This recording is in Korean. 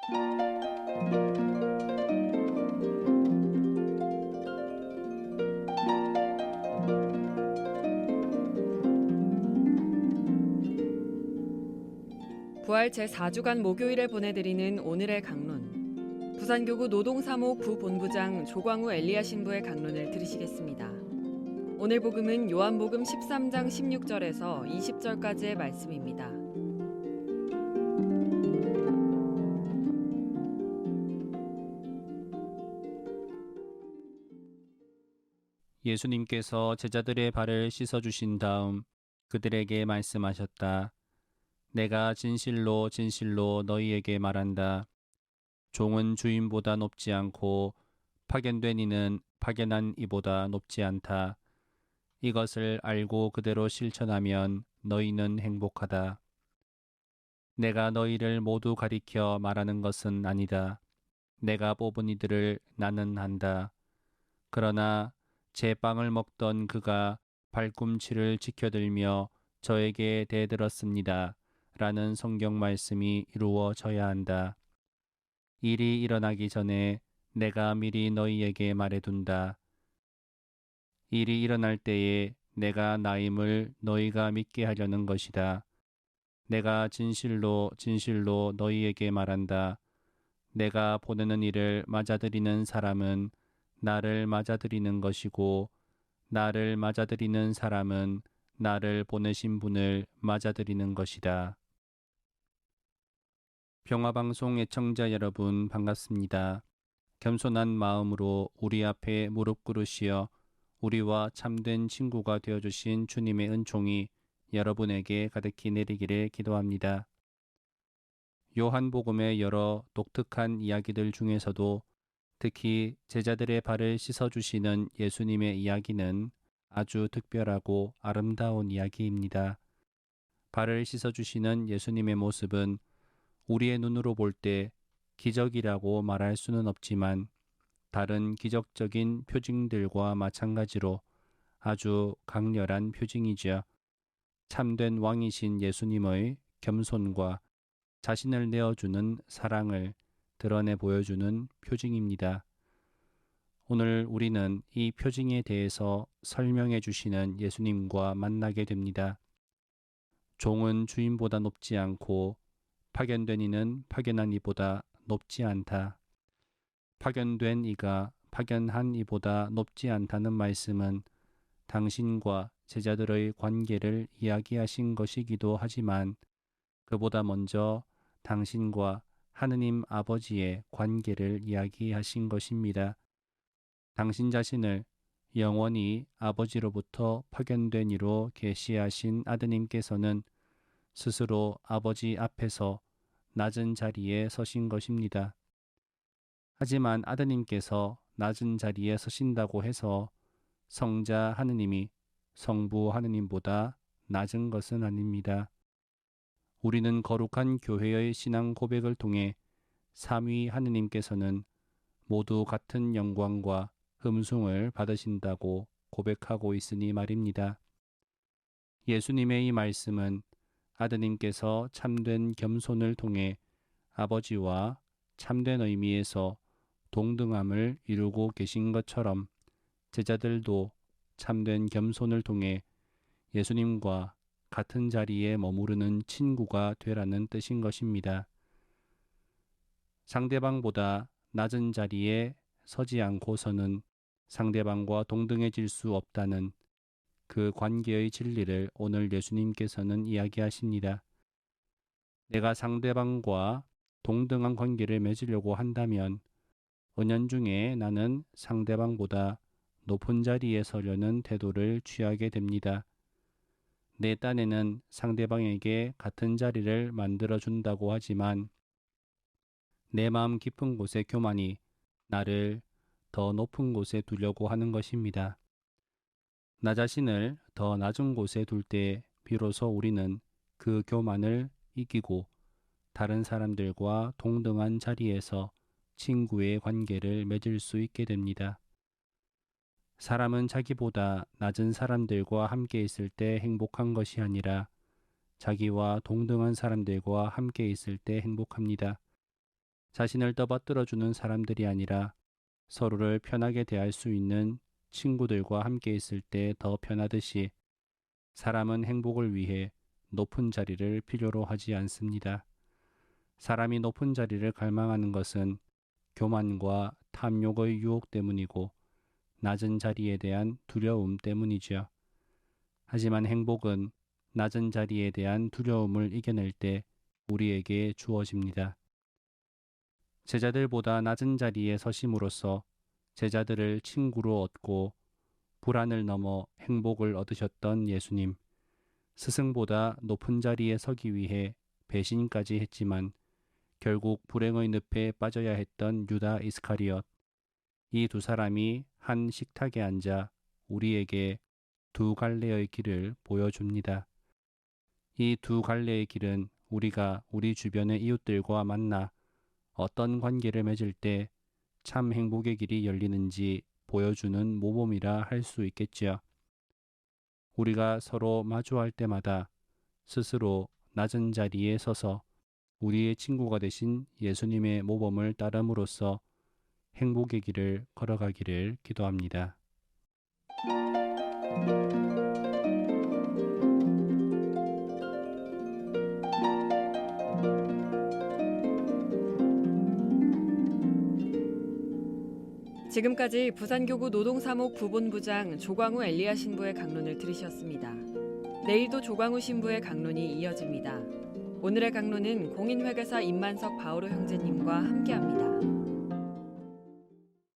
부활 제4주간 목요일에 보내드리는 오늘의 강론. 부산교구 노동사모 부본부장 조광우 엘리야 신부의 강론을 들으시겠습니다. 오늘 복음은 요한복음 13장 16절에서 20절까지의 말씀입니다. 예수님께서 제자들의 발을 씻어주신 다음 그들에게 말씀하셨다. 내가 진실로 진실로 너희에게 말한다. 종은 주인보다 높지 않고 파견된 이는 파견한 이보다 높지 않다. 이것을 알고 그대로 실천하면 너희는 행복하다. 내가 너희를 모두 가리켜 말하는 것은 아니다. 내가 뽑은 이들을 나는 안다. 그러나 제 빵을 먹던 그가 발꿈치를 지켜들며 저에게 대들었습니다. 라는 성경 말씀이 이루어져야 한다. 일이 일어나기 전에 내가 미리 너희에게 말해둔다. 일이 일어날 때에 내가 나임을 너희가 믿게 하려는 것이다. 내가 진실로 진실로 너희에게 말한다. 내가 보내는 일을 맞아들이는 사람은 나를 맞아들이는 것이고 나를 맞아들이는 사람은 나를 보내신 분을 맞아들이는 것이다. 평화방송 애청자 여러분 반갑습니다. 겸손한 마음으로 우리 앞에 무릎 꿇으시어 우리와 참된 친구가 되어주신 주님의 은총이 여러분에게 가득히 내리기를 기도합니다. 요한복음의 여러 독특한 이야기들 중에서도 특히 제자들의 발을 씻어주시는 예수님의 이야기는 아주 특별하고 아름다운 이야기입니다. 발을 씻어주시는 예수님의 모습은 우리의 눈으로 볼 때 기적이라고 말할 수는 없지만 다른 기적적인 표징들과 마찬가지로 아주 강렬한 표징이죠. 참된 왕이신 예수님의 겸손과 자신을 내어주는 사랑을 드러내 보여주는 표징입니다. 오늘 우리는 이 표징에 대해서 설명해 주시는 예수님과 만나게 됩니다. 종은 주인보다 높지 않고 파견된 이는 파견한 이보다 높지 않다. 파견된 이가 파견한 이보다 높지 않다는 말씀은 당신과 제자들의 관계를 이야기하신 것이기도 하지만 그보다 먼저 당신과 하느님 아버지의 관계를 이야기하신 것입니다. 당신 자신을 영원히 아버지로부터 파견된 이로 계시하신 아드님께서는 스스로 아버지 앞에서 낮은 자리에 서신 것입니다. 하지만 아드님께서 낮은 자리에 서신다고 해서 성자 하느님이 성부 하느님보다 낮은 것은 아닙니다. 우리는 거룩한 교회의 신앙 고백을 통해 삼위 하느님께서는 모두 같은 영광과 흠숭을 받으신다고 고백하고 있으니 말입니다. 예수님의 이 말씀은 아드님께서 참된 겸손을 통해 아버지와 참된 의미에서 동등함을 이루고 계신 것처럼 제자들도 참된 겸손을 통해 예수님과 같은 자리에 머무르는 친구가 되라는 뜻인 것입니다. 상대방보다 낮은 자리에 서지 않고서는 상대방과 동등해질 수 없다는 그 관계의 진리를 오늘 예수님께서는 이야기하십니다. 내가 상대방과 동등한 관계를 맺으려고 한다면 은연중에 나는 상대방보다 높은 자리에 서려는 태도를 취하게 됩니다. 내 딴에는 상대방에게 같은 자리를 만들어준다고 하지만 내 마음 깊은 곳의 교만이 나를 더 높은 곳에 두려고 하는 것입니다. 나 자신을 더 낮은 곳에 둘 때 비로소 우리는 그 교만을 이기고 다른 사람들과 동등한 자리에서 친구의 관계를 맺을 수 있게 됩니다. 사람은 자기보다 낮은 사람들과 함께 있을 때 행복한 것이 아니라 자기와 동등한 사람들과 함께 있을 때 행복합니다. 자신을 떠받들어주는 사람들이 아니라 서로를 편하게 대할 수 있는 친구들과 함께 있을 때 더 편하듯이 사람은 행복을 위해 높은 자리를 필요로 하지 않습니다. 사람이 높은 자리를 갈망하는 것은 교만과 탐욕의 유혹 때문이고 낮은 자리에 대한 두려움 때문이죠. 하지만 행복은 낮은 자리에 대한 두려움을 이겨낼 때 우리에게 주어집니다. 제자들보다 낮은 자리에 서심으로써 제자들을 친구로 얻고 불안을 넘어 행복을 얻으셨던 예수님. 스승보다 높은 자리에 서기 위해 배신까지 했지만 결국 불행의 늪에 빠져야 했던 유다 이스카리엇. 이 두 사람이 한 식탁에 앉아 우리에게 두 갈래의 길을 보여줍니다. 이 두 갈래의 길은 우리가 우리 주변의 이웃들과 만나 어떤 관계를 맺을 때 참 행복의 길이 열리는지 보여주는 모범이라 할 수 있겠지요. 우리가 서로 마주할 때마다 스스로 낮은 자리에 서서 우리의 친구가 되신 예수님의 모범을 따름으로써 행복의 길을 걸어가기를 기도합니다. 지금까지 부산교구 노동사목 부본부장 조광우 엘리야 신부의 강론을 들으셨습니다. 내일도 조광우 신부의 강론이 이어집니다. 오늘의 강론은 공인회계사 임만석 바오로 형제님과 함께합니다.